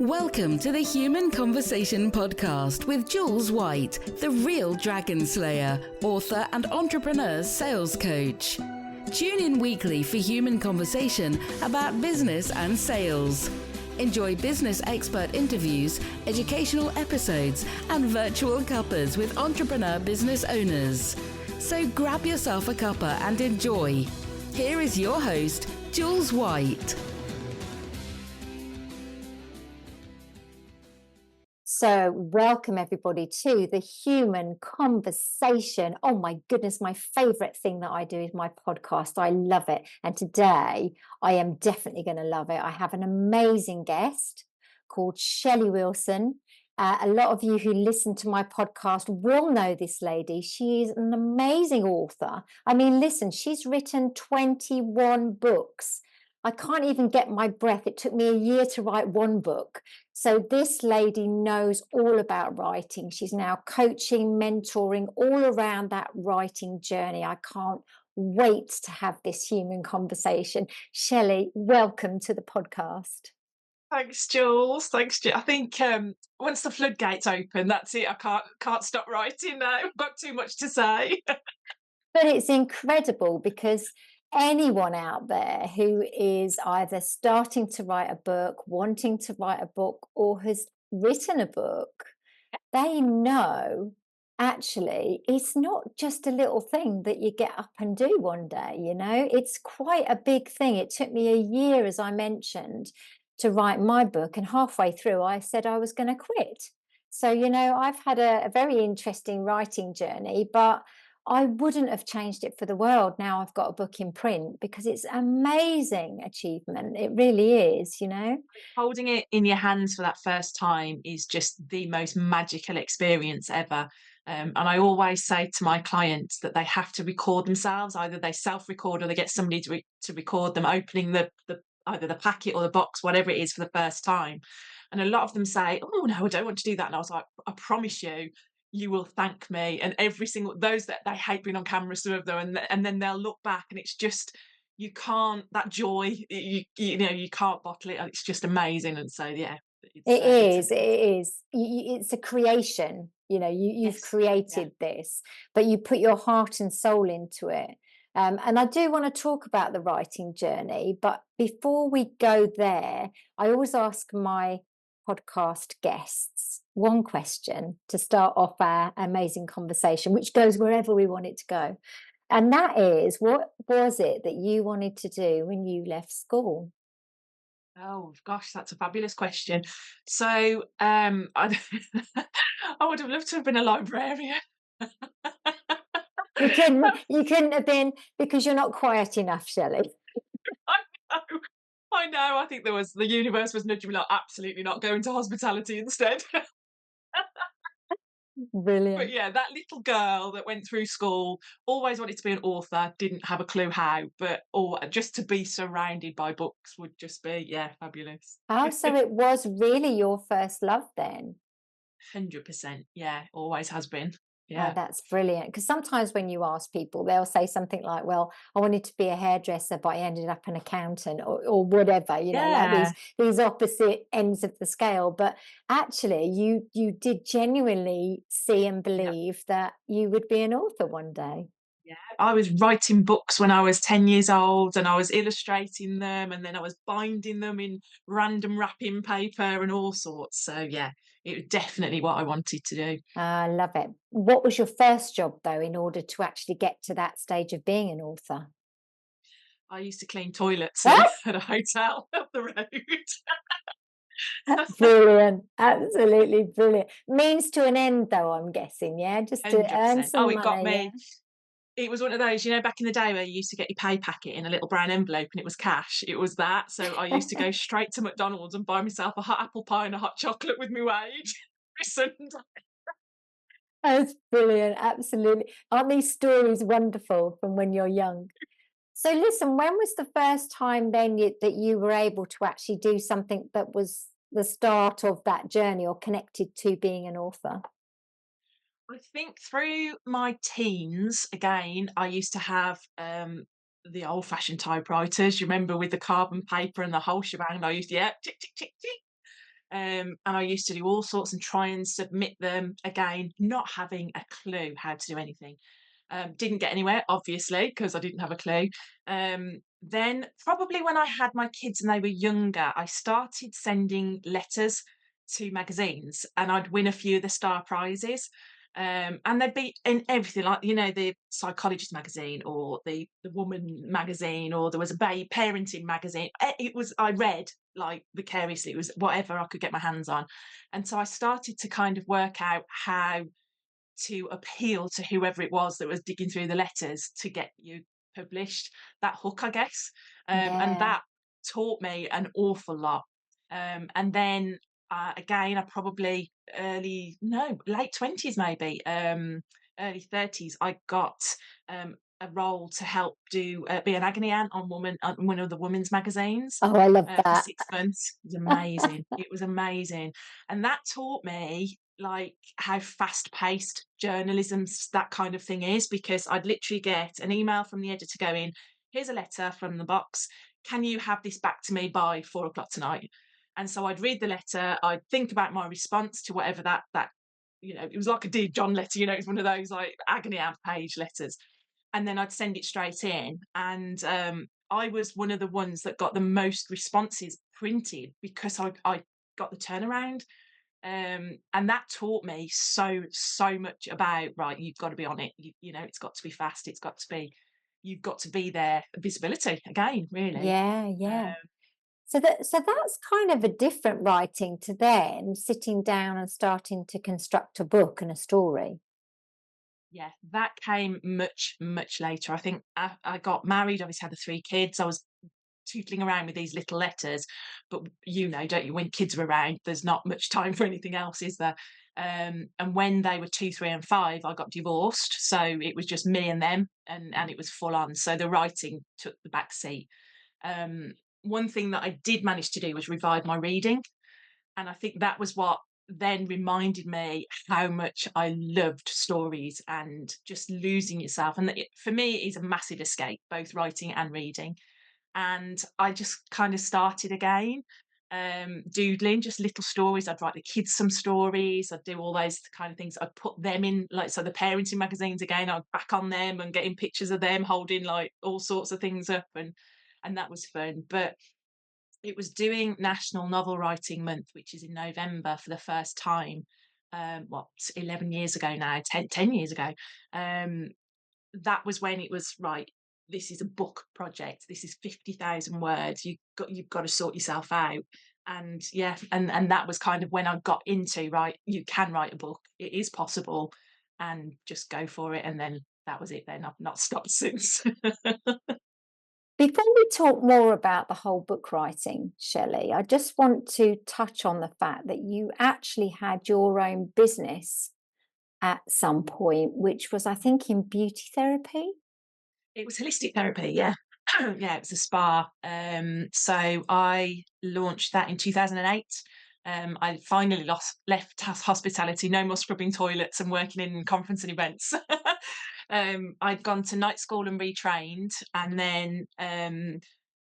Welcome to the Human Conversation podcast with Jules White, the real dragon slayer, author and entrepreneur sales coach. Tune in weekly for human conversation about business and sales. Enjoy business expert interviews, educational episodes, and virtual cuppers with entrepreneur business owners. So grab yourself a cuppa and enjoy. Here is your host, Jules White. So welcome everybody to the Human Conversation. Oh my goodness, my favorite thing that I do is my podcast. I love it. And today I am definitely going to love it. I have an amazing guest called Shelley Wilson. A lot of you who listen to my podcast will know this lady. She's an amazing author. I mean, listen, she's written 21 books. I can't even get my breath. It took me a year to write one book. So this lady knows all about writing. She's now coaching, mentoring, all around that writing journey. I can't wait to have this human conversation. Shelley, welcome to the podcast. Thanks, Jules. Thanks, Jules. I think once the floodgates open, that's it. I can't stop writing now. I've got too much to say. But it's incredible because anyone out there who is either starting to write a book, wanting to write a book, or has written a book, they know actually it's not just a little thing that you get up and do one day, you know, it's quite a big thing. It took me a year, as I mentioned, to write my book, and halfway through I said I was going to quit. So, you know, I've had a very interesting writing journey, but I wouldn't have changed it for the world. Now I've got a book in print because it's an amazing achievement. It really is, you know. Holding it in your hands for that first time is just the most magical experience ever. And I always say to my clients that they have to record themselves. Either they self-record or they get somebody to record them opening the either the packet or the box, whatever it is, for the first time. And a lot of them say, "Oh no, I don't want to do that." And I was like, "I promise you, you will thank me." And every single, those that they hate being on camera, some of them, and then they'll look back and it's just, you can't, that joy, you know, you can't bottle it. And it's just amazing. And so, yeah. It is. It's a creation, you know, you've Yes, created this, but you put your heart and soul into it. And I do want to talk about the writing journey, but before we go there, I always ask my podcast guests one question to start off our amazing conversation, which goes wherever we want it to go. And that is, what was it that you wanted to do when you left school? Oh gosh, that's a fabulous question. So I, I would have loved to have been a librarian. You couldn't have been, because you're not quiet enough, Shelley. I know. I think the universe was nudging me like, absolutely not, go into hospitality instead. Brilliant. But yeah, that little girl that went through school, always wanted to be an author, didn't have a clue how, but just to be surrounded by books would just be, yeah, fabulous. Oh, so it was really your first love then? 100%. Yeah, always has been. Oh, Yeah. that's brilliant. Because sometimes when you ask people, they'll say something like, well, I wanted to be a hairdresser, but I ended up an accountant, or whatever, you know, like these opposite ends of the scale. But actually, you did genuinely see and believe that you would be an author one day. Yeah, I was writing books when I was 10 years old, and I was illustrating them, and then I was binding them in random wrapping paper and all sorts. So yeah, it was definitely what I wanted to do. I love it. What was your first job, though, in order to actually get to that stage of being an author? I used to clean toilets at a hotel up the road. Brilliant. Absolutely brilliant. Means to an end, though, I'm guessing, yeah? Just to earn 100%. some money. It got me. Yeah? It was one of those, you know, back in the day where you used to get your pay packet in a little brown envelope and it was cash. It was that. So I used to go straight to McDonald's and buy myself a hot apple pie and a hot chocolate with my wage every Sunday. That's brilliant. Absolutely. Aren't these stories wonderful from when you're young? So listen, when was the first time then that you were able to actually do something that was the start of that journey or connected to being an author? I think through my teens, again, I used to have the old-fashioned typewriters. You remember, with the carbon paper and the whole shebang? I used to, yeah, tick, tick, tick, tick. And I used to do all sorts and try and submit them, again, not having a clue how to do anything. Didn't get anywhere, obviously, because I didn't have a clue. Then, probably when I had my kids and they were younger, I started sending letters to magazines, and I'd win a few of the star prizes. And they'd be in everything, like, the psychologist magazine, or the woman magazine, or there was a parenting magazine. I read like vicariously, it was whatever I could get my hands on. And so I started to kind of work out how to appeal to whoever it was that was digging through the letters to get you published. That hook, I guess. And Yeah. that taught me an awful lot. And then again, I probably late 20s, maybe, early 30s, I got a role to help be an agony aunt on one of the women's magazines Oh, I love for that. 6 months. It was amazing. It was amazing. And that taught me like how fast paced journalism, that kind of thing is, because I'd literally get an email from the editor going, here's a letter from the box. Can you have this back to me by 4 o'clock tonight? And so I'd read the letter, I'd think about my response to whatever that it was like a Dear John letter, it's one of those like agony aunt page letters. And then I'd send it straight in. And I was one of the ones that got the most responses printed because I got the turnaround. And that taught me so much about, right, you've got to be on it. It's got to be fast. You've got to be there. Visibility again, really. Yeah, Um, yeah. So that's kind of a different writing to then sitting down and starting to construct a book and a story. yeah, that came much, much later. I think I got married, obviously had the 3 kids. I was tootling around with these little letters, but don't you, when kids are around, there's not much time for anything else, is there? And when they were 2, 3, and 5, I got divorced, so it was just me and them, and it was full on. So the writing took the back seat. One thing that I did manage to do was revive my reading, and I think that was what then reminded me how much I loved stories and just losing yourself. And for me, it is a massive escape, both writing and reading. And I just kind of started again, doodling just little stories. I'd write the kids some stories. I'd do all those kind of things. I'd put them in, like, so the parenting magazines again, I'd back on them and getting pictures of them holding like all sorts of things up, and that was fun. But it was doing National Novel Writing Month, which is in November, for the first time. 11 years ago now, 10 years ago. Um, that was when it was, right, this is a book project. This is 50,000 words. You've got to sort yourself out. And yeah, and that was kind of when I got into, right, you can write a book. It is possible, and just go for it. And then that was it. Then I've not stopped since. Before we talk more about the whole book writing, Shelley, I just want to touch on the fact that you actually had your own business at some point, which was, I think, in beauty therapy. It was holistic therapy, yeah. Yeah, it was a spa. So I launched that in 2008. I finally left hospitality, no more scrubbing toilets and working in conference and events. I'd gone to night school and retrained, and then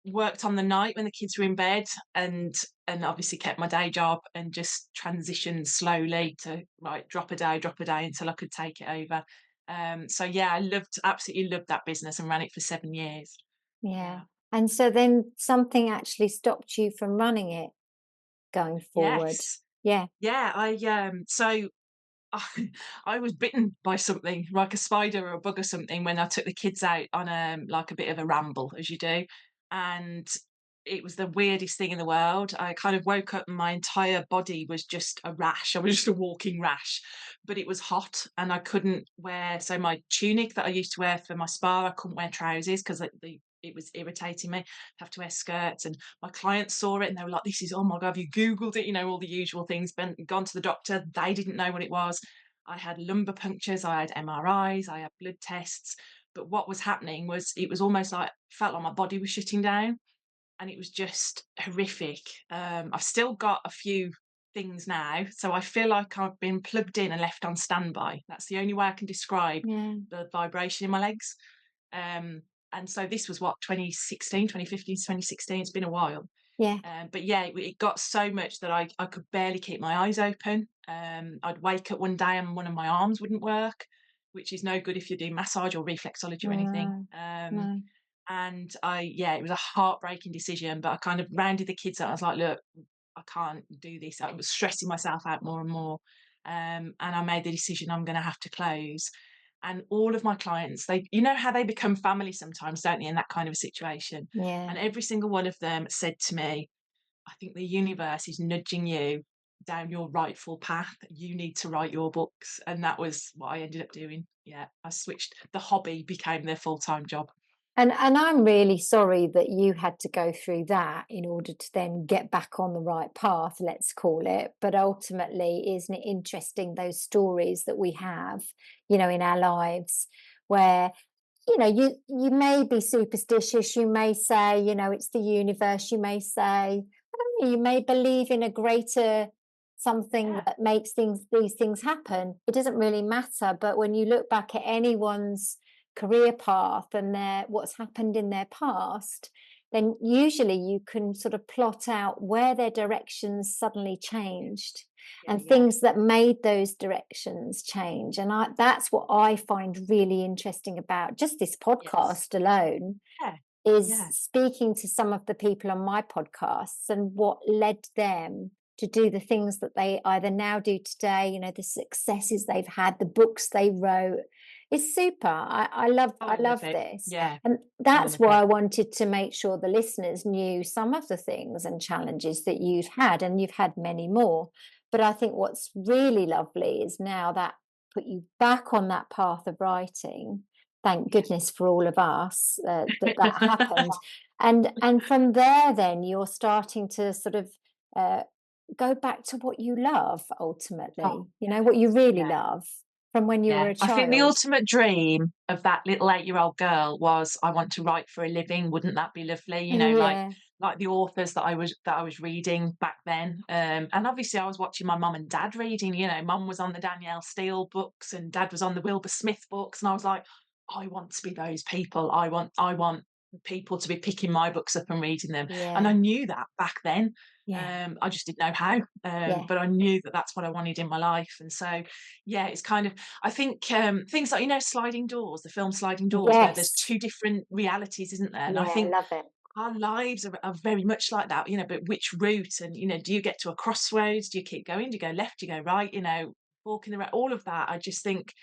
worked on the night when the kids were in bed, and obviously kept my day job, and just transitioned slowly to, right, drop a day until I could take it over. So yeah, absolutely loved that business and ran it for 7 years. Yeah. Yeah. And so then something actually stopped you from running it going forward. Yes. Yeah. Yeah. I, I was bitten by something like a spider or a bug or something when I took the kids out on like a bit of a ramble, as you do, and it was the weirdest thing in the world. I kind of woke up and my entire body was just a rash. I was just a walking rash, but it was hot and I couldn't wear. So my tunic that I used to wear for my spa, I couldn't wear trousers because it was irritating me. I have to wear skirts, and my clients saw it and they were like, "This is, oh my God, have you Googled it?" All the usual things. Gone to the doctor, they didn't know what it was. I had lumbar punctures, I had MRIs, I had blood tests. But what was happening was, it was almost like, felt like my body was shutting down, and it was just horrific. I've still got a few things now, so I feel like I've been plugged in and left on standby. That's the only way I can describe Yeah. the vibration in my legs. Um, and so this was what, 2016, 2015, 2016. It's been a while. Yeah. But yeah, it got so much that I could barely keep my eyes open. I'd wake up one day and one of my arms wouldn't work, which is no good if you do massage or reflexology or anything. No, no. And it was a heartbreaking decision, but I kind of rounded the kids up. I was like, look, I can't do this. I was stressing myself out more and more. And I made the decision I'm going to have to close. And all of my clients, you know how they become family sometimes, don't they, in that kind of a situation? Yeah. And every single one of them said to me, I think the universe is nudging you down your rightful path. You need to write your books. And that was what I ended up doing. Yeah, I switched. The hobby became their full-time job. And I'm really sorry that you had to go through that in order to then get back on the right path, let's call it. But ultimately, isn't it interesting, those stories that we have, in our lives, where you may be superstitious, you may say, it's the universe, you may say, I don't know, you may believe in a greater something that makes these things happen. It doesn't really matter. But when you look back at anyone's career path and what's happened in their past, then usually you can sort of plot out where their directions suddenly changed and things that made those directions change. And that's what I find really interesting about just this podcast alone, is speaking to some of the people on my podcasts and what led them to do the things that they either now do today, the successes they've had, the books they wrote. It's super. I love this. Yeah. And that's why I wanted to make sure the listeners knew some of the things and challenges that you've had, and you've had many more. But I think what's really lovely is now that put you back on that path of writing. Thank goodness for all of us that happened. And from there, then you're starting to sort of go back to what you love ultimately, what you really love from when you were a child. I think the ultimate dream of that little 8-year-old girl was, I want to write for a living. Wouldn't that be lovely? Like the authors that I was reading back then. And obviously I was watching my mum and dad reading, mum was on the Danielle Steele books and dad was on the Wilbur Smith books. And I was like, I want to be those people. I want people to be picking my books up and reading them. And I knew that back then. I just didn't know how, but I knew that that's what I wanted in my life. And so it's kind of, I think things like Sliding Doors, the film Sliding Doors, where there's two different realities, isn't there? And I think I love it. our lives are very much like that, but which route? And do you get to a crossroads? Do you keep going? Do you go left? Do you go right? Walking the road, all of that. I just think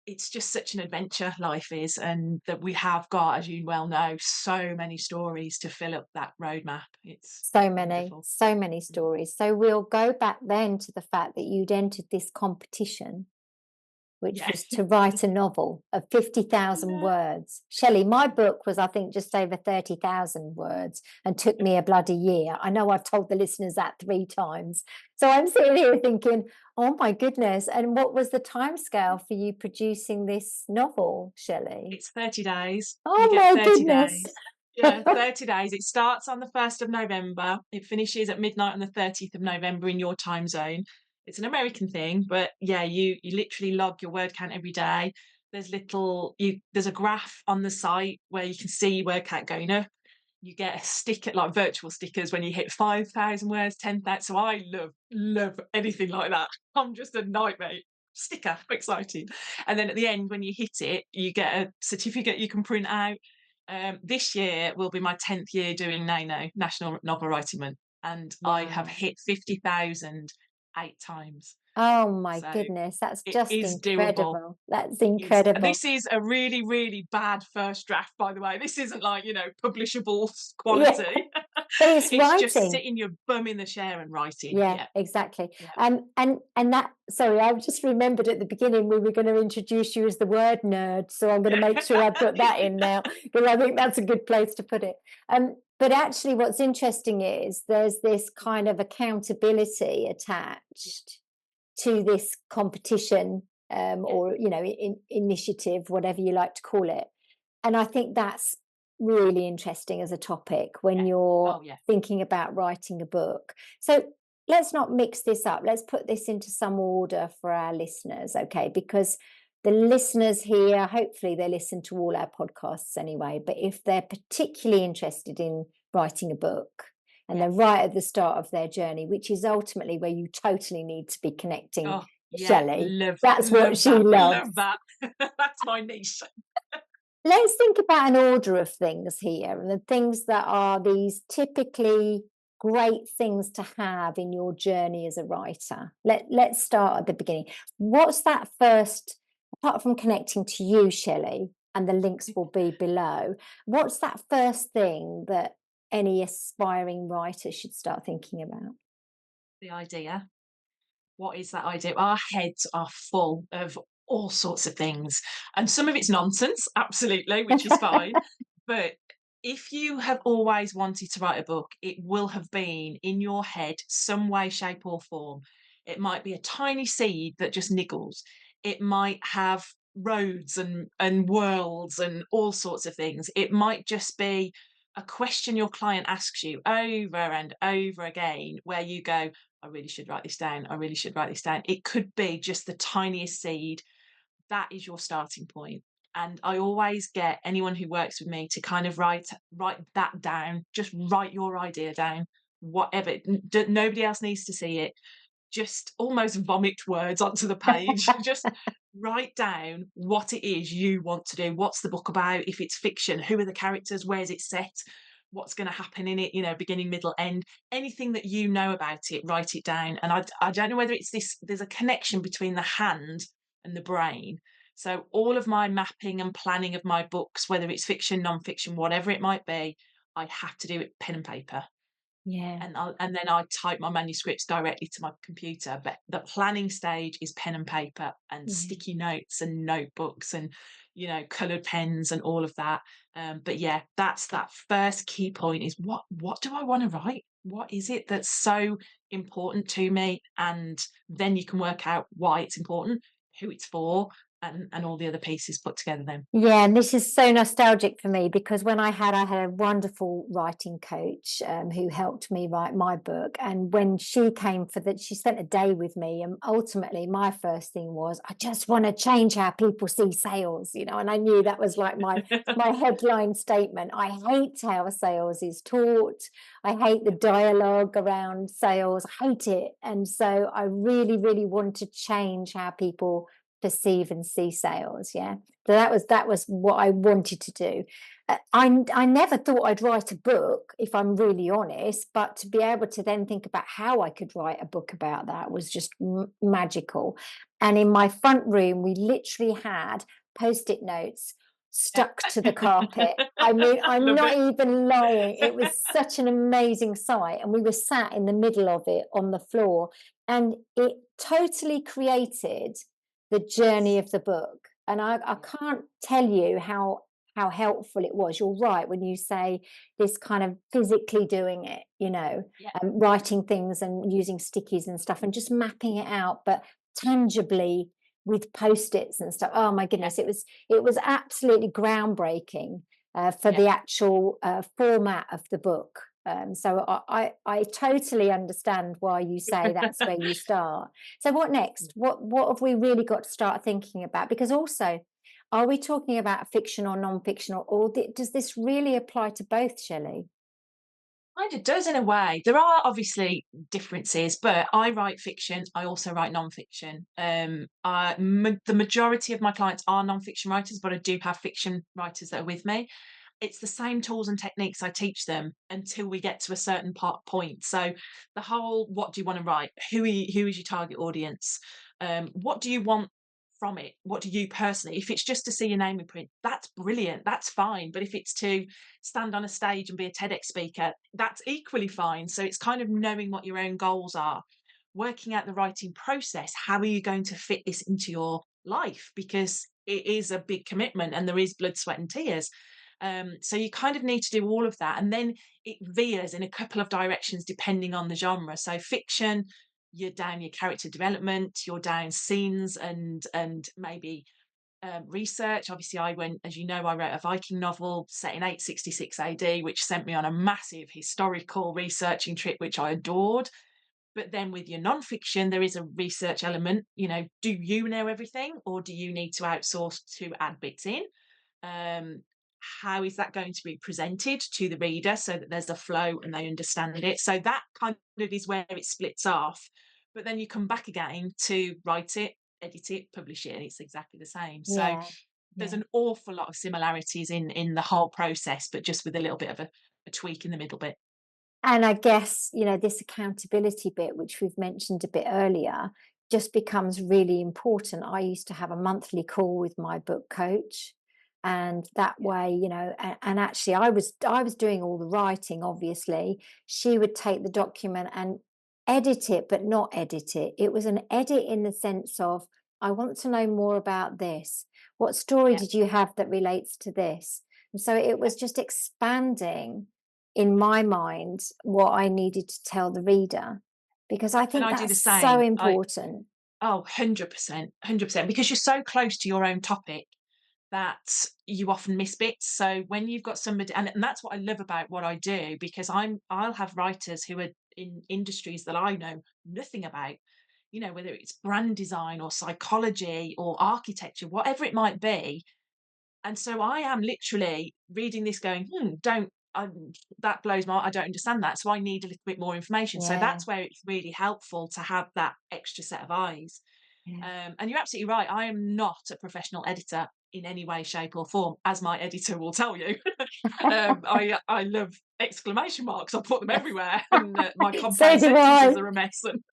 it's just such an adventure, life is, and that we have got, as you well know, so many stories to fill up that roadmap. It's so many stories. So we'll go back then to the fact that you'd entered this competition, which was to write a novel of 50,000 words. Shelley, my book was, I think, just over 30,000 words and took me a bloody year. I know I've told the listeners that 3 times. So I'm sitting here thinking, oh my goodness. And what was the timescale for you producing this novel, Shelley? It's 30 days. Oh my goodness. Days. Yeah, 30 days. It starts on the 1st of November. It finishes at midnight on the 30th of November in your time zone. It's an American thing, but you literally log your word count every day. There's a graph on the site where you can see your word count going up. You get a sticker, like virtual stickers, when you hit 5,000 words, 10,000. So I love anything like that. I'm just a nightmare. Sticker, exciting. And then at the end, when you hit it, you get a certificate you can print out. This year will be my 10th year doing National Novel Writing Month, and I have hit 50,000 8 times. Oh my goodness, that's just incredible. Doable. That's incredible. This is a really, really bad first draft, by the way. This isn't like, publishable quality. Yeah. But it's writing. Just sitting your bum in the chair and writing. Yeah, exactly. Yeah. And that, sorry, I've just remembered at the beginning we were going to introduce you as the word nerd. So I'm going to make sure I put that in now, because I think that's a good place to put it. But actually what's interesting is there's this kind of accountability attached to this competition or, initiative, whatever you like to call it. And I think that's really interesting as a topic when you're thinking about writing a book. So let's not mix this up. Let's put this into some order for our listeners, okay? Because the listeners here, hopefully they listen to all our podcasts anyway, but if they're particularly interested in writing a book, and they're right at the start of their journey, which is ultimately where you totally need to be connecting. Oh, yeah, Shelley, love that's what love she that. loves. Love that. That's my niche. Let's think about an order of things here, and the things that are these typically great things to have in your journey as a writer. Let's start at the beginning. What's that first, apart from connecting to you, Shelley, and the links will be below, what's that first thing that any aspiring writer should start thinking about? The idea. What is that idea? Our heads are full of all sorts of things, and some of it's nonsense, absolutely, which is fine. But if you have always wanted to write a book, it will have been in your head some way, shape, or form. It might be a tiny seed that just niggles. It might have roads and worlds and all sorts of things. It might just be a question your client asks you over and over again, where you go, I really should write this down. I really should write this down. It could be just the tiniest seed. That is your starting point. And I always get anyone who works with me to kind of write that down. Just write your idea down. Whatever. Nobody else needs to see it. Just almost vomit words onto the page. Just write down what it is you want to do. What's the book about? If it's fiction, who are the characters? Where's it set? What's going to happen in it? Beginning, middle, end. Anything that you know about it, write it down. And I don't know whether it's this. There's a connection between the hand and the brain. So all of my mapping and planning of my books, whether it's fiction, non-fiction, whatever it might be, I have to do it pen and paper. Yeah. And then I type my manuscripts directly to my computer. But the planning stage is pen and paper and sticky notes and notebooks and coloured pens and all of that. But yeah, that's that first key point is what do I want to write? What is it that's so important to me? And then you can work out why it's important, who it's for, and all the other pieces put together then. Yeah, and this is so nostalgic for me because when I had a wonderful writing coach who helped me write my book, and when she came she spent a day with me, and ultimately my first thing was, I just want to change how people see sales, and I knew that was like my headline statement. I hate how sales is taught. I hate the dialogue around sales. I hate it. And so I really, really want to change how people perceive and see sales. Yeah, so that was what I wanted to do. I never thought I'd write a book, if I'm really honest, but to be able to then think about how I could write a book about that was just magical. And in my front room we literally had post-it notes stuck to the carpet. I mean, I'm not even lying. It was such an amazing sight, and we were sat in the middle of it on the floor, and it totally created the journey of the book. And I can't tell you how helpful it was. You're right when you say this kind of physically doing it, writing things and using stickies and stuff and just mapping it out, but tangibly with post-its and stuff. Oh my goodness, it was absolutely groundbreaking for the actual format of the book. So I totally understand why you say that's where you start. So what next? What have we really got to start thinking about? Because also, are we talking about fiction or non-fiction, or does this really apply to both, Shelley? Kind of does in a way. There are obviously differences, but I write fiction. I also write non-fiction. The majority of my clients are non-fiction writers, but I do have fiction writers that are with me. It's the same tools and techniques I teach them until we get to a certain point. So the whole, what do you want to write? Who is your target audience? What do you want from it? What do you personally, if it's just to see your name in print, that's brilliant, that's fine. But if it's to stand on a stage and be a TEDx speaker, that's equally fine. So it's kind of knowing what your own goals are, working out the writing process. How are you going to fit this into your life? Because it is a big commitment and there is blood, sweat and tears. So you kind of need to do all of that, and then it veers in a couple of directions depending on the genre. So fiction, you're down your character development, you're down scenes and maybe research. Obviously, I went, as you know, I wrote a Viking novel set in 866 AD, which sent me on a massive historical researching trip, which I adored. But then with your non-fiction, there is a research element. Do you know everything, or do you need to outsource to add bits in? how is that going to be presented to the reader so that there's a flow and they understand it. So that kind of is where it splits off. But then you come back again to write it, edit it, publish it, and it's exactly the same. So Yeah. there's Yeah. an awful lot of similarities in the whole process, but just with a little bit of a tweak in the middle bit. And I guess, this accountability bit, which we've mentioned a bit earlier, just becomes really important. I used to have a monthly call with my book coach. And that Yeah. way, and actually I was doing all the writing, obviously. She would take the document and edit it, but not edit it. It was an edit in the sense of, I want to know more about this. What story Yeah. did you have that relates to this? And so it was just expanding in my mind what I needed to tell the reader, because I And think I do the that's so same. important. Oh, 100%, 100%, because you're so close to your own topic that you often miss bits. So when you've got somebody, and that's what I love about what I do, because I'll have writers who are in industries that I know nothing about, whether it's brand design or psychology or architecture, whatever it might be. And so I am literally reading this going, don't, that blows my, I don't understand that. So I need a little bit more information. So Yeah, that's where it's really helpful to have that extra set of eyes. yeah. And you're absolutely right. I am not a professional editor in any way, shape, or form, as my editor will tell you. I love exclamation marks. I put them everywhere, and my So compound do sentences I. are a mess, and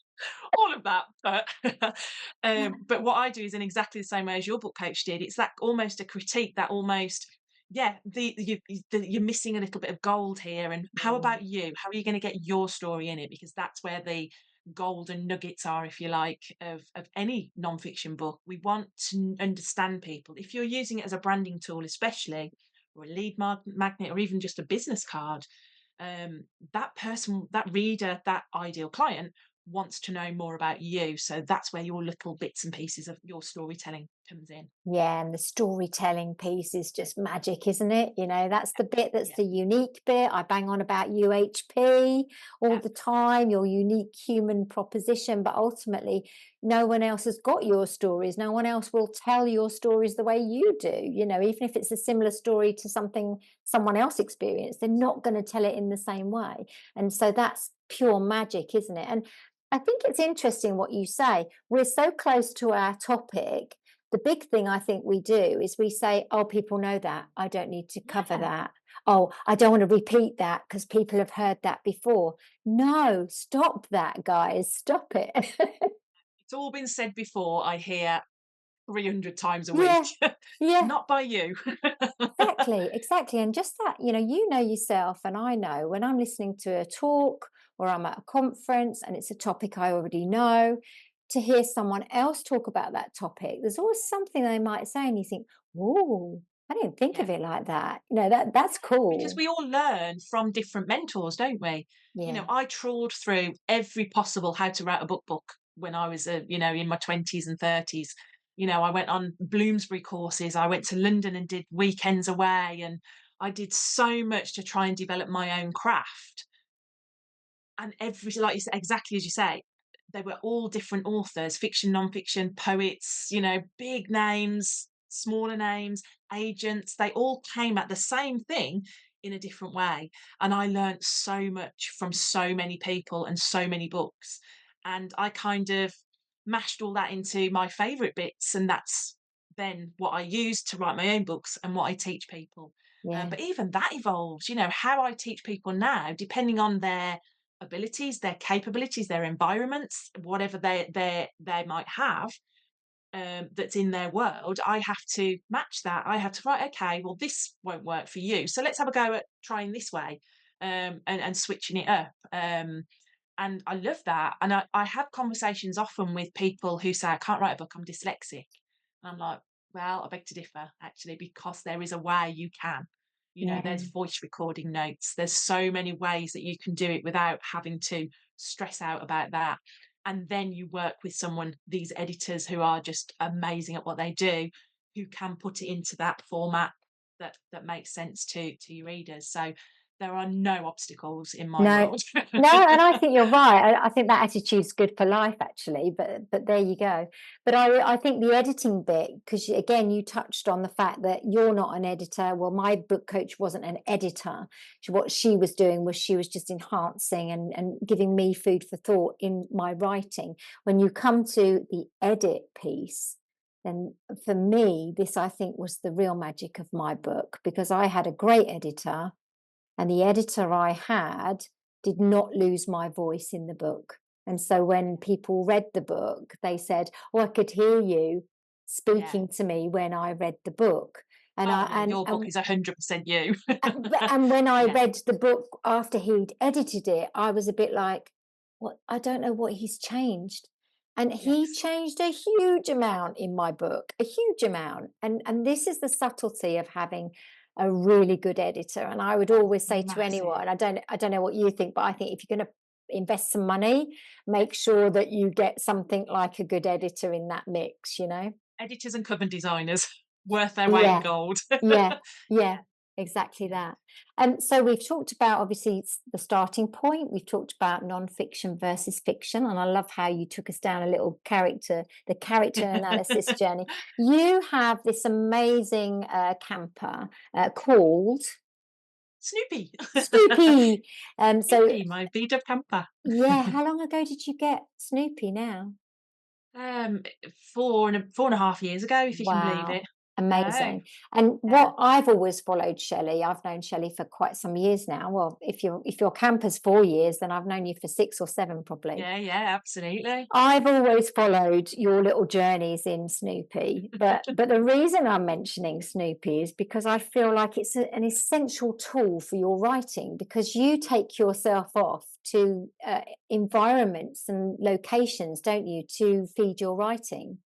all of that. But what I do is in exactly the same way as your book coach did. It's that almost a critique, that almost, yeah, you're missing a little bit of gold here. And how Mm. about you? How are you going to get your story in it? Because that's where the golden nuggets are, if you like, of any non-fiction book. We want to understand people. If you're using it as a branding tool, especially, or a lead magnet, or even just a business card, that person, that reader, that ideal client wants to know more about you. So that's where your little bits and pieces of your storytelling comes in. Yeah, and the storytelling piece is just magic, isn't it? That's the bit that's Yeah, the unique bit. I bang on about UHP all yeah, the time, your unique human proposition, but ultimately, no one else has got your stories. No one else will tell your stories the way you do. Even if it's a similar story to something someone else experienced, they're not going to tell it in the same way. And so that's pure magic, isn't it? And I think it's interesting what you say. We're so close to our topic. The big thing I think we do is we say, oh, people know that. I don't need to cover yeah. that. Oh, I don't want to repeat that because people have heard that before. No, stop that, guys. Stop it. It's all been said before, I hear 300 times a week. Yeah, yeah. Not by you. Exactly, exactly. And just that, you know yourself, and I know when I'm listening to a talk or I'm at a conference and it's a topic I already know, to hear someone else talk about that topic, there's always something they might say, and you think, "Whoa, I didn't think Yeah. of it like that." That's Because cool. we all learn from different mentors, don't we? Yeah, I trawled through every possible how to write a book when I was, in my 20s and 30s. I went on Bloomsbury courses. I went to London and did weekends away, and I did so much to try and develop my own craft. And like you said, exactly as you say, they were all different authors, fiction, non-fiction, poets, big names, smaller names, agents. They all came at the same thing in a different way. And I learned so much from so many people and so many books. And I kind of mashed all that into my favorite bits. And that's then what I use to write my own books and what I teach people. yeah, But even that evolves, how I teach people now, depending on their abilities, their capabilities, their environments, whatever they might have, that's in their world. I have to match that. I have to write, okay, well, this won't work for you, so let's have a go at trying this way, and switching it up. And I love that. And I have conversations often with people who say, I can't write a book, I'm dyslexic. And I'm like, well, I beg to differ, actually, because there is a way you can. yeah, There's voice recording notes. There's so many ways that you can do it without having to stress out about that. And then you work with someone, these editors who are just amazing at what they do, who can put it into that format that makes sense to your readers. So there are no obstacles in my No, world. no, and I think you're right. I think that attitude's good for life, actually. But there you go. But I think the editing bit, because again, you touched on the fact that you're not an editor. Well, my book coach wasn't an editor. What she was doing was she was just enhancing and giving me food for thought in my writing. When you come to the edit piece, then for me, this I think was the real magic of my book, because I had a great editor. And the editor I had did not lose my voice in the book. And so when people read the book, they said, "Oh, I could hear you Yeah. speaking to me when I read the book." And Oh I yeah, your book is 100% you. and when I Yeah. read the book after he'd edited it, I was a bit like, "What? I don't know what he's changed." And he Yes. changed a huge amount in my book, a huge amount. And this is the subtlety of having a really good editor. And I would always say to Massive. anyone, I don't know what you think, but I think if you're going to invest some money, make sure that you get something like a good editor in that mix, you know? Editors and cover designers worth their weight in Yeah. gold. Yeah, yeah, Yeah, exactly yeah. that. So we've talked about obviously the starting point. We've talked about non-fiction versus fiction, and I love how you took us down a little the character analysis journey. You have this amazing camper called Snoopy. Snoopy. So Snoopy, my VW camper. yeah, how long ago did you get Snoopy now? Um, 4.5 years ago, if you can believe it. Wow, I know. amazing. And Yeah. what I've always followed Shelley, I've known Shelley for quite some years now. Well, if your camper's 4 years, then I've known you for 6 or 7 probably. Yeah, yeah, absolutely. I've always followed your little journeys in Snoopy, but the reason I'm mentioning Snoopy is because I feel like it's an essential tool for your writing, because you take yourself off to environments and locations, don't you, to feed your writing?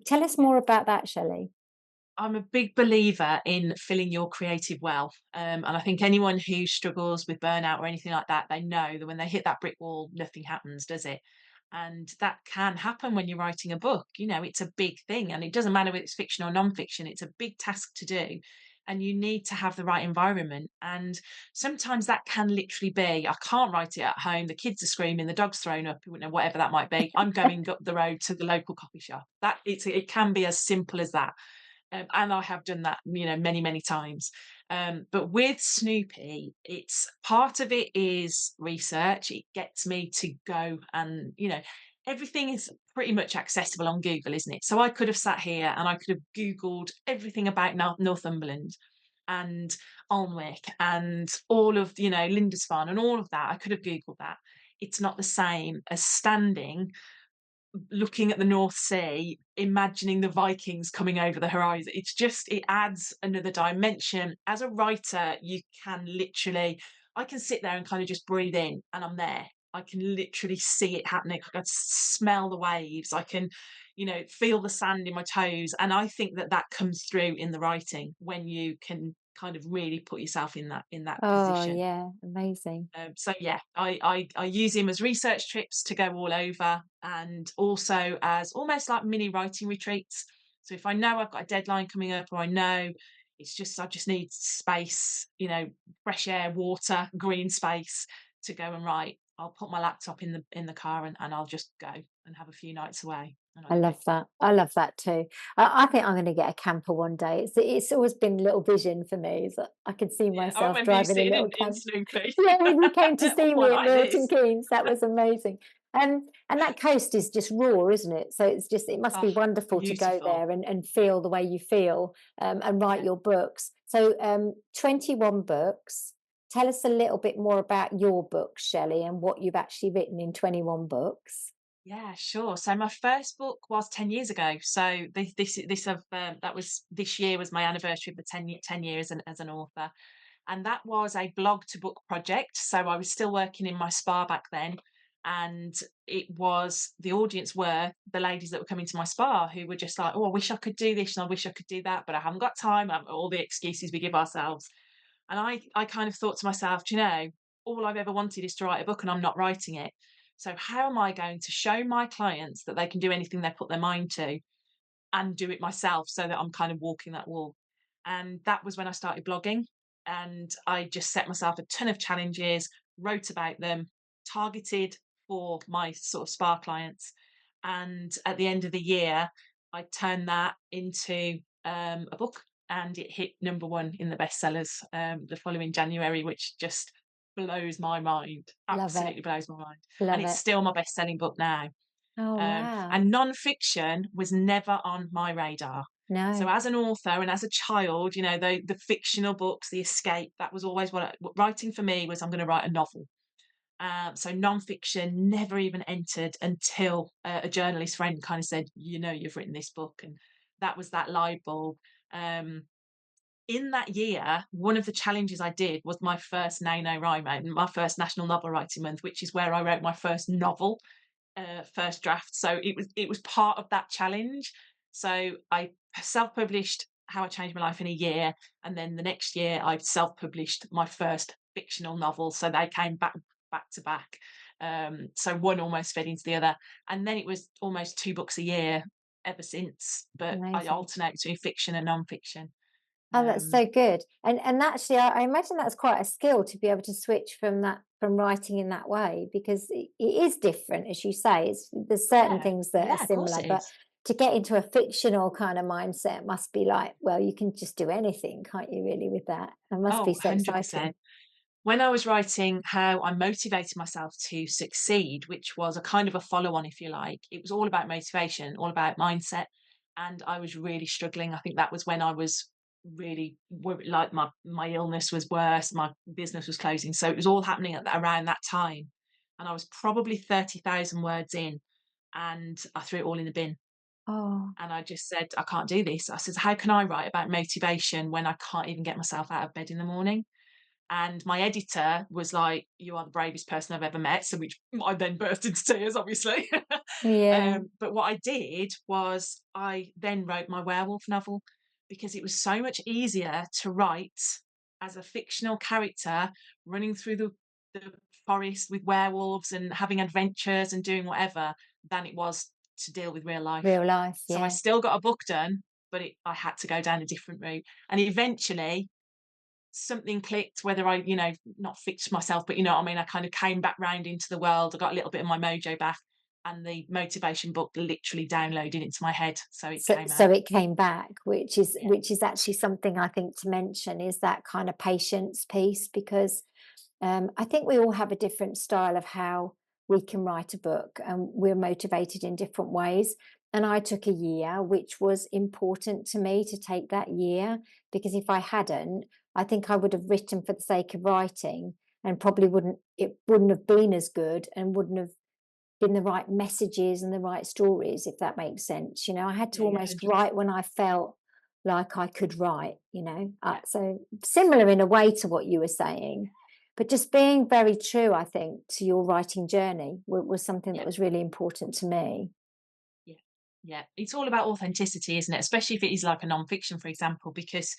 Tell us Yeah. more about that, Shelley. I'm a big believer in filling your creative well. And I think anyone who struggles with burnout or anything like that, they know that when they hit that brick wall, nothing happens, does it? And that can happen when you're writing a book. You know, it's a big thing. And it doesn't matter whether it's fiction or non-fiction, it's a big task to do. And you need to have the right environment. And sometimes that can literally be, I can't write it at home. The kids are screaming, the dog's thrown up, you know, whatever that might be. I'm going up the road to the local coffee shop. It can be as simple as that, and I have done that, you know, many, many times. But with Snoopy, it's part of it is research. It gets me to go and, you know, everything is pretty much accessible on Google, isn't it? So I could have sat here and I could have Googled everything about Northumberland and Alnwick and all of, you know, Lindisfarne and all of that. I could have Googled that. It's not the same as standing looking at the North Sea, imagining the Vikings coming over the horizon. It's just, it adds another dimension. As a writer, you can literally, I can sit there and kind of just breathe in and I'm there. I can literally see it happening. I can smell the waves. I can, you know, feel the sand in my toes. And I think that that comes through in the writing when you can kind of really put yourself in that Oh, position. yeah, amazing. So yeah, I use him as research trips to go all over, and also as almost like mini writing retreats. So if I know I've got a deadline coming up, or I know I just need space, you know, fresh air, water, green space to go and write, I'll put my laptop in the car and I'll just go and have a few nights away, and I I do. love that. I love that too. I think I'm going to get a camper one day. It's always been a little vision for me. So I could see Yeah, I myself remember you driving a sitting little in camper. Snoopy. Yeah, when you came to see More me at like Milton this. Keynes, that was amazing. And that coast is just raw, isn't it? So it must be Oh, wonderful to go beautiful. there and feel the way you feel, and write Yeah. your books. So 21 books. Tell us a little bit more about your books, Shelley, and what you've actually written in 21 books. Yeah, sure. So my first book was 10 years ago. So that was this year was my anniversary of the 10 years as an author. And that was a blog to book project. So I was still working in my spa back then. And the audience were the ladies that were coming to my spa who were just like, oh, I wish I could do this and I wish I could do that, but I haven't got time. All the excuses we give ourselves. And I kind of thought to myself, do you know, all I've ever wanted is to write a book and I'm not writing it. So how am I going to show my clients that they can do anything they put their mind to and do it myself so that I'm kind of walking that walk? And that was when I started blogging. And I just set myself a ton of challenges, wrote about them, targeted for my sort of spa clients. And at the end of the year, I turned that into a book, and it hit #1 in the bestsellers the following January, which just blows my mind. Love it. Absolutely blows my mind. And Love it's it. still my best-selling book now. Oh, wow. And non-fiction was never on my radar. So No. as an author and as a child, you know, the fictional books, the escape, that was always what writing for me was, I'm going to write a novel. So non-fiction never even entered until a journalist friend kind of said, you know, you've written this book. And that was that light bulb. Um, in that year, one of the challenges I did was my first NaNoWriMo, my first National Novel Writing Month, which is where I wrote my first novel, first draft. So it was part of that challenge. So I self-published How I Changed My Life in a Year, and then the next year I self-published my first fictional novel. So they came back to back. So one almost fed into the other, and then it was almost 2 books a year ever since. But I Amazing. alternate between fiction and non-fiction. Oh, that's Um, so good. And actually, I imagine that's quite a skill to be able to switch from writing in that way, because it is different, as you say. There's certain yeah, things that are yeah, of course similar, it but is. to get into a fictional kind of mindset must be like, well, you can just do anything, can't you, really, with that? It must be Oh, so exciting. 100%. When I was writing How I Motivated Myself to Succeed, which was a kind of a follow on, if you like, it was all about motivation, all about mindset. And I was really struggling. I think that was when I was really like my illness was worse, my business was closing. So it was all happening around that time. And I was probably 30,000 words in, and I threw it all in the bin. Oh, And I just said, I can't do this. I said, how can I write about motivation when I can't even get myself out of bed in the morning? And my editor was like, "You are the bravest person I've ever met." So, which I then burst into tears, obviously. yeah, But what I did was I then wrote my werewolf novel, because it was so much easier to write as a fictional character running through the forest with werewolves and having adventures and doing whatever, than it was to deal with real life. real life. So I Yeah. still got a book done, but I had to go down a different route. And eventually something clicked, whether I, not fixed myself, but you know what I mean? I kind of came back round into the world. I got a little bit of my mojo back, and the motivation book literally downloaded into my head. So it So, came out. so it came back, which is Yeah. which is actually something I think to mention, is that kind of patience piece, because I think we all have a different style of how we can write a book, and we're motivated in different ways. And I took a year, which was important to me to take that year, because if I hadn't, I think I would have written for the sake of writing, and probably wouldn't have been as good, and wouldn't have been the right messages and the right stories, if that makes sense. I had to Yeah, yeah, almost 100%. write when I felt like I could write. Yeah, So similar in a way to what you were saying, but just being very true, I think, to your writing journey was something yeah, that was really important to me. yeah, yeah. It's all about authenticity, isn't it? Especially if it is like a non-fiction, for example, because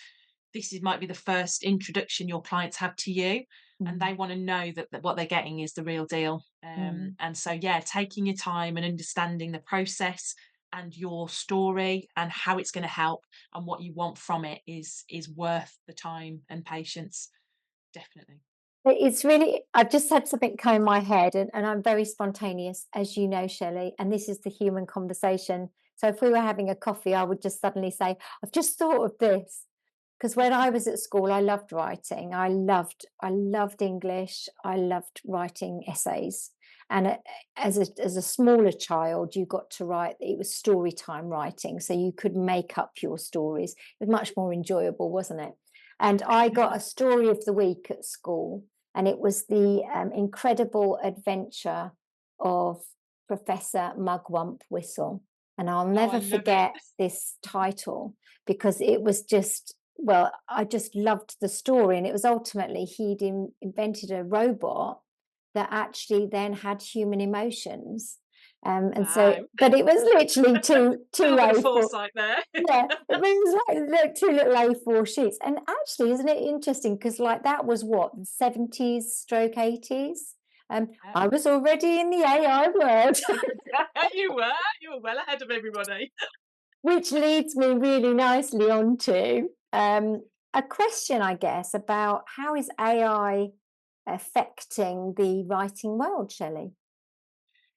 might be the first introduction your clients have to you, and Mm, they want to know that what they're getting is the real deal. mm. And so, yeah, taking your time and understanding the process and your story and how it's going to help and what you want from it is worth the time and patience. Definitely. It's really, I've just had something come in my head, and I'm very spontaneous, as you know, Shelley, and this is the human conversation. So if we were having a coffee, I would just suddenly say, I've just thought of this. Because when I was at school, I loved writing. I loved English. I loved writing essays. And as a smaller child, you got to write. It was story time writing, so you could make up your stories. It was much more enjoyable, wasn't it? And I got a story of the week at school, and it was the incredible adventure of Professor Mugwump Whistle. And I'll Oh, I never love it. forget this title, because it was just, well, I just loved the story. And it was ultimately, he'd invented a robot that actually then had human emotions. And so, Wow. but it was literally two Little bit of A4, foresight there. yeah, it was like two little A4 sheets. And actually, isn't it interesting? Because like that was what, the 70s stroke 80s. Yeah. I was already in the AI world. You were. You were well ahead of everybody. Which leads me really nicely on to a question, I guess, about how is AI affecting the writing world, Shelley?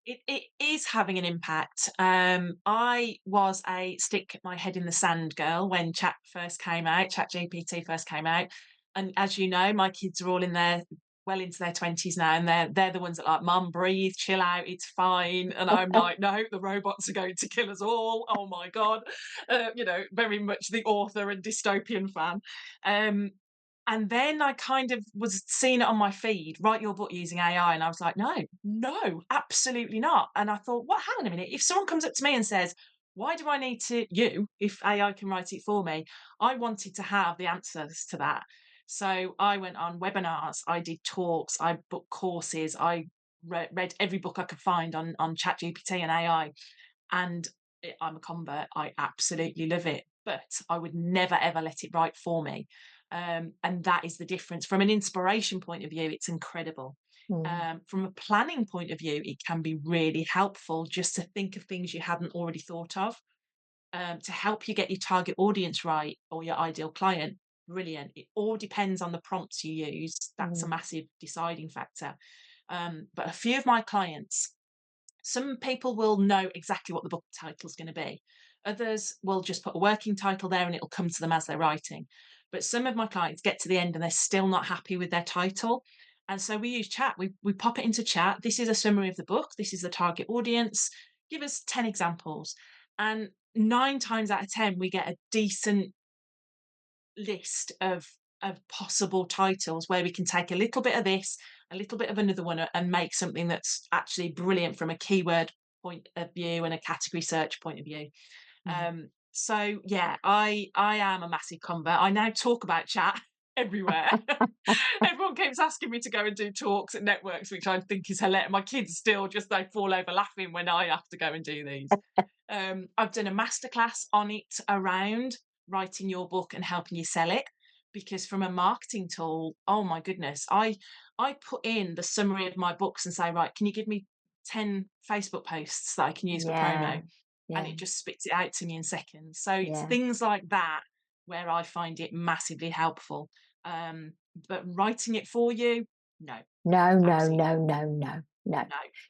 It is having an impact. I was a stick my head in the sand girl when Chat first came out, Chat GPT first came out. And as you know, my kids are all in their well into their 20s now, and they're the ones that like, Mum, breathe, chill out, it's fine. And I'm like, no, the robots are going to kill us all. Oh my God. Very much the author and dystopian fan. Um, and then I kind of was seeing it on my feed, write your book using AI. And I was like, no, absolutely not. And I thought, well, hang on a minute. If someone comes up to me and says, why do I need if AI can write it for me? I wanted to have the answers to that. So I went on webinars, I did talks, I booked courses, I read every book I could find on ChatGPT and AI. And I'm a convert. I absolutely love it, but I would never ever let it write for me. And that is the difference. From an inspiration point of view, it's incredible. Mm, From a planning point of view, it can be really helpful just to think of things you hadn't already thought of, to help you get your target audience right or your ideal client. Brilliant. It all depends on the prompts you use. That's a mm, massive deciding factor. But a few of my clients, some people will know exactly what the book title is going to be. Others will just put a working title there and it'll come to them as they're writing. But some of my clients get to the end and they're still not happy with their title. And so we use chat. We pop it into chat. This is a summary of the book. This is the target audience. Give us 10 examples. And 9 times out of 10, we get a decent list of possible titles where we can take a little bit of this, a little bit of another one, and make something that's actually brilliant from a keyword point of view and a category search point of view. mm. So yeah, I am a massive convert. I now talk about chat everywhere. Everyone keeps asking me to go and do talks at networks, which I think is hilarious. My kids still just they fall over laughing when I have to go and do these. I've done a masterclass on it around writing your book and helping you sell it, because from a marketing tool, oh my goodness, I put in the summary of my books and say, right, can you give me 10 Facebook posts that I can use for Yeah, promo? And yeah, it just spits it out to me in seconds. So it's yeah. things like that where I find it massively helpful. Um, but writing it for you, no, No, no, absolutely no, not. no, no, no. No.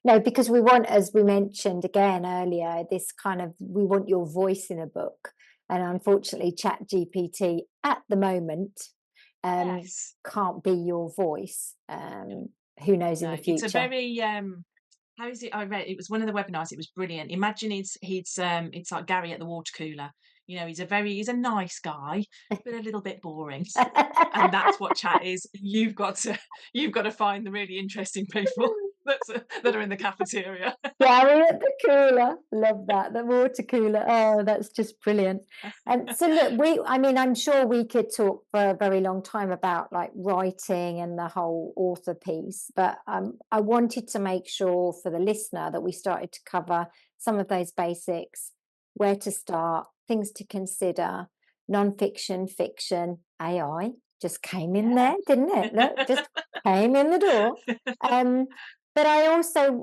No, because we want, as we mentioned again earlier, this kind of, we want your voice in a book. And unfortunately, Chat GPT at the moment Yes. can't be your voice. Who knows in the No. It's a future? very how is it? I read it was one of the webinars. It was brilliant. Imagine he's it's like Gary at the water cooler. He's a nice guy, but a little bit boring. And that's what chat is. You've got to find the really interesting people that are in the cafeteria. Gary at the cooler. Love that. The water cooler. Oh, that's just brilliant. And so look, I mean, I'm sure we could talk for a very long time about like writing and the whole author piece, but I wanted to make sure for the listener that we started to cover some of those basics, where to start, things to consider, non-fiction, fiction, AI just came in Yeah. there, didn't it? Look, just came in the door. Um, but I also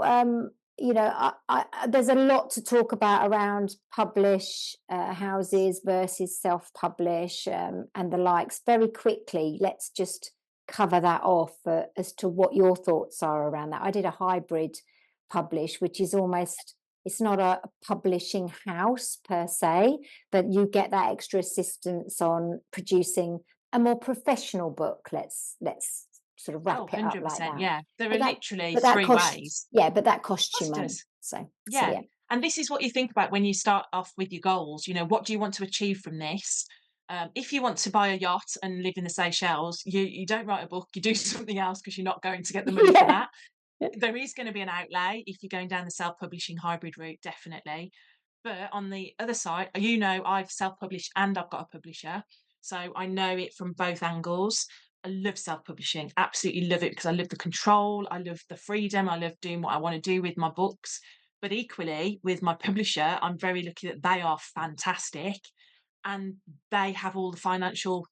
there's a lot to talk about around publish houses versus self-publish and the likes. Very quickly, let's just cover that off as to what your thoughts are around that. I did a hybrid publish, which is almost, it's not a publishing house per se, but you get that extra assistance on producing a more professional book. Let's sort of Oh, wrap it up like 100%. that. Yeah. There are But that literally but that three costs, ways. yeah, but that Of costs course you it money. does. So Yeah. yeah. And this is what you think about when you start off with your goals. What do you want to achieve from this? If you want to buy a yacht and live in the Seychelles, you don't write a book, you do something else because you're not going to get the money for Yeah. that. There is going to be an outlay if you're going down the self-publishing hybrid route, definitely. But on the other side, I've self-published and I've got a publisher. So I know it from both angles. I love self-publishing, absolutely love it because I love the control, I love the freedom, I love doing what I want to do with my books. But equally, with my publisher, I'm very lucky that they are fantastic and they have all the financial,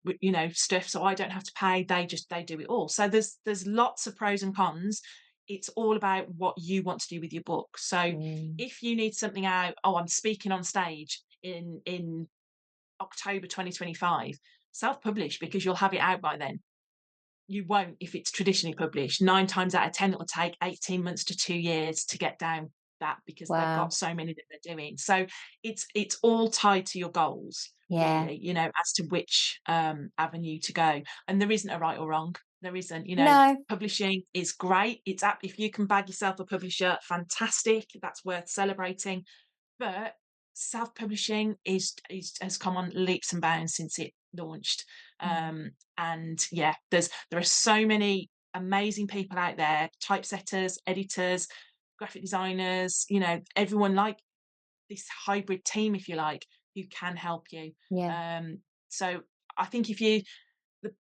stuff. So I don't have to pay. They do it all. So there's lots of pros and cons. It's all about what you want to do with your book. So Mm, if you need something out, I'm speaking on stage in October 2025, self-publish, because you'll have it out by then. You won't if it's traditionally published. 9 times out of 10, it'll take 18 months to 2 years to get down that, because they've got Wow. so many that they're doing. So it's all tied to your goals, Yeah. really, as to which avenue to go. And there isn't a right or wrong. There isn't, No. publishing is great. If you can bag yourself a publisher, fantastic. That's worth celebrating. But self-publishing has come on leaps and bounds since it launched. And yeah, there are so many amazing people out there, typesetters, editors, graphic designers, everyone, like this hybrid team, if you like, who can help you. Yeah. So I think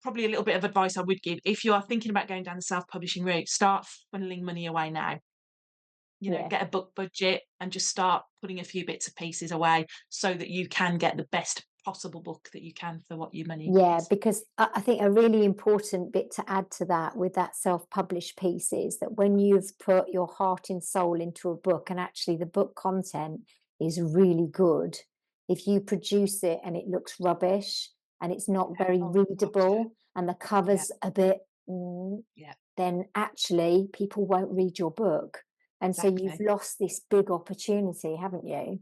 probably a little bit of advice I would give, if you are thinking about going down the self-publishing route, start funneling money away now. Yeah. Get a book budget and just start putting a few bits of pieces away so that you can get the best possible book that you can for what your money Yeah, is. because I think a really important bit to add to that with that self-published piece is that when you've put your heart and soul into a book, and actually the book content is really good, if you produce it and it looks rubbish and it's not very Oh, gosh, readable and the yeah, cover's a bit, yeah, then actually people won't read your book. And so you've exactly. lost this big opportunity, haven't you?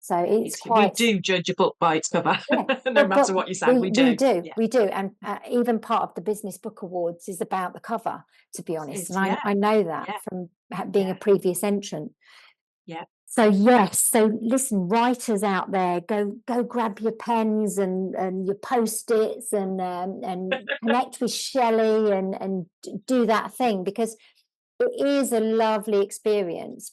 So Yeah, it's we quite. do judge a book by its cover, Yeah, no but matter what you say. We we do. do, Yeah, we do, and even part of the Business Book Awards is about the cover, to be honest, it's and I know that yeah, from being a yeah, previous entrant. yeah. So yes, so listen, writers out there, go grab your pens and your post-its and connect with Shelley and do that thing, because it is a lovely experience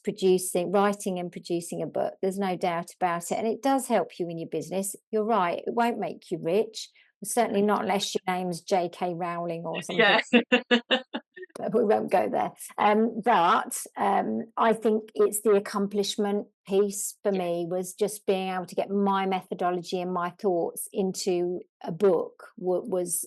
writing and producing a book. There's no doubt about it. And it does help you in your business. You're right. It won't make you rich. Certainly not unless your name's J.K. Rowling or something. Yeah. But we won't go there. But I think it's the accomplishment piece for me, was just being able to get my methodology and my thoughts into a book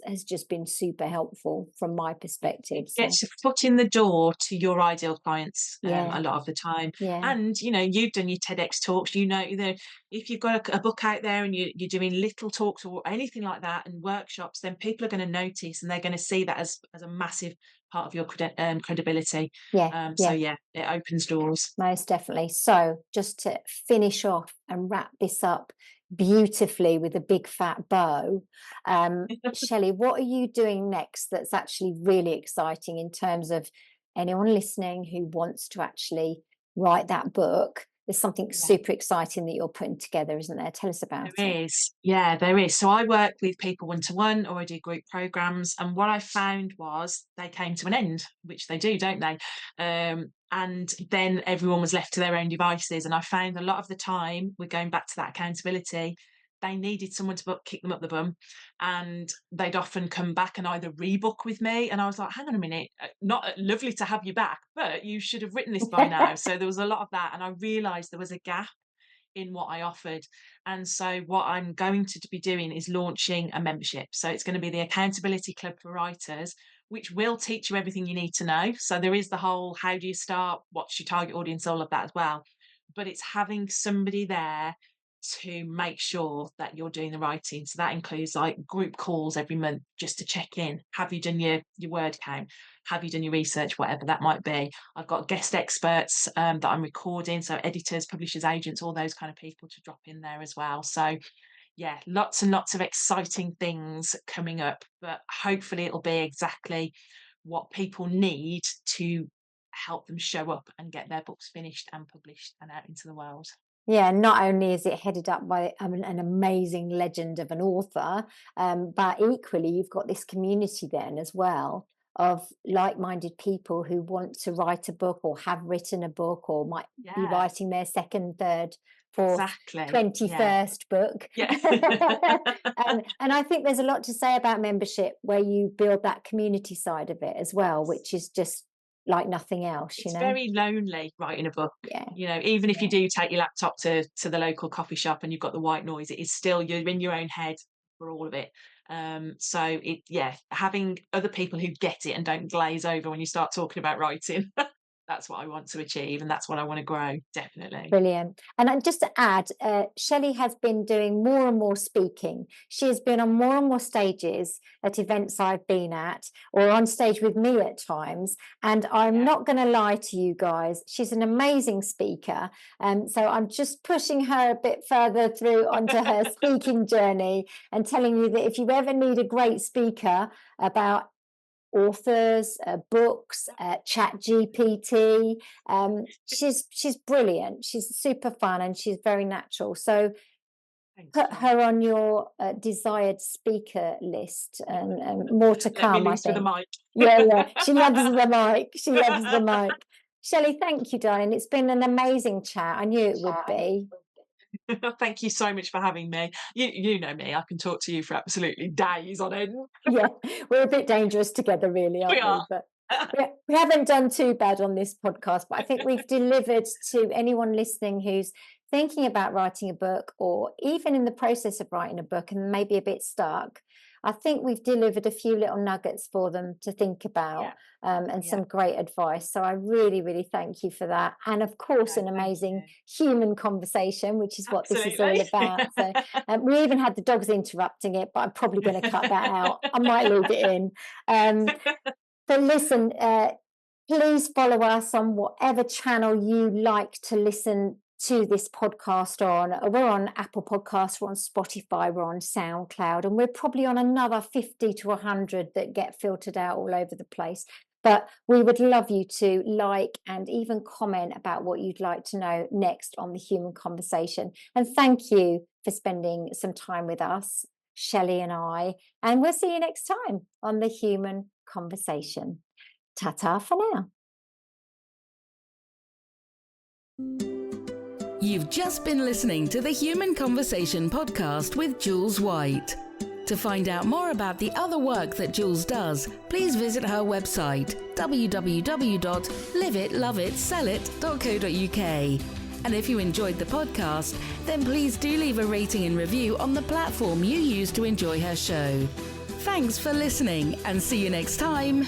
has just been super helpful from my perspective. It So gets your foot in the door to your ideal clients yeah, a lot of the time. yeah. And, you've done your TEDx talks, if you've got a book out there and you're doing little talks or anything like that and workshops, then people are going to notice and they're going to see that as a massive part of your credibility. Yeah, So, yeah, yeah, it opens doors. most definitely. So just to finish off and wrap this up beautifully with a big fat bow, Shelley, what are you doing next that's actually really exciting in terms of anyone listening who wants to actually write that book? There's something Yeah. super exciting that you're putting together, isn't there? Tell us about it. There is. Yeah, there is. So I work with people one-to-one, or I do group programs. And what I found was they came to an end, which they do, don't they? And then everyone was left to their own devices. And I found a lot of the time, we're going back to that accountability, they needed someone to kick them up the bum. And they'd often come back and either rebook with me. And I was like, hang on a minute, not lovely to have you back, but you should have written this by now. So there was a lot of that. And I realised there was a gap in what I offered. And so what I'm going to be doing is launching a membership. So it's going to be the Accountability Club for Writers, which will teach you everything you need to know. So there is the whole, how do you start? What's your target audience? All of that as well. But it's having somebody there to make sure that you're doing the writing. So that includes like group calls every month just to check in. Have you done your word count? Have you done your research? Whatever that might be. I've got guest experts that I'm recording. So editors, publishers, agents, all those kind of people to drop in there as well. So yeah, lots and lots of exciting things coming up, but hopefully it'll be exactly what people need to help them show up and get their books finished and published and out into the world. Yeah, not only is it headed up by an amazing legend of an author, but equally you've got this community then as well of like-minded people who want to write a book or have written a book or might be Yeah, writing their second, third, fourth, exactly. Yeah. 21st book. Yeah. And I think there's a lot to say about membership where you build that community side of it as well, which is just like nothing else, It's very lonely writing a book. Even if you do take your laptop to the local coffee shop and you've got the white noise, it is still, you're in your own head for all of it. So having other people who get it and don't glaze over when you start talking about writing, that's what I want to achieve, and that's what I want to grow, definitely. Brilliant. And just to add, Shelley has been doing more and more speaking. She has been on more and more stages at events I've been at, or on stage with me at times. And I'm not going to lie to you guys, she's an amazing speaker. So I'm just pushing her a bit further through onto her speaking journey, and telling you that if you ever need a great speaker about authors, books, chat GPT, she's brilliant, she's super fun, and she's very natural. So put her on your desired speaker list, and more to come, I think. The mic. Yeah, she loves the mic, she loves the mic. Shelley, thank you, darling. It's been an amazing chat. I knew it would be. Thank you so much for having me. You know me, I can talk to you for absolutely days on end. Yeah, we're a bit dangerous together, really, aren't we? But we haven't done too bad on this podcast, but I think we've delivered to anyone listening who's thinking about writing a book, or even in the process of writing a book and maybe a bit stuck. I think we've delivered a few little nuggets for them to think about, and some great advice. So I really, really thank you for that. And of course, an amazing human conversation, which is what this is all about. So we even had the dogs interrupting it, but I'm probably going to cut that out. I might leave it in. But listen, please follow us on whatever channel you like to listen to this podcast on. We're on Apple Podcasts, we're on Spotify, we're on SoundCloud, and we're probably on another 50 to 100 that get filtered out all over the place. But we would love you to like and even comment about what you'd like to know next on The Human Conversation. And thank you for spending some time with us, Shelley and I, and we'll see you next time on The Human Conversation. Ta-ta for now. You've just been listening to the Human Conversation podcast with Jules White. To find out more about the other work that Jules does, please visit her website www.liveitloveitsellit.co.uk. And if you enjoyed the podcast, then please do leave a rating and review on the platform you use to enjoy her show. Thanks for listening, and see you next time.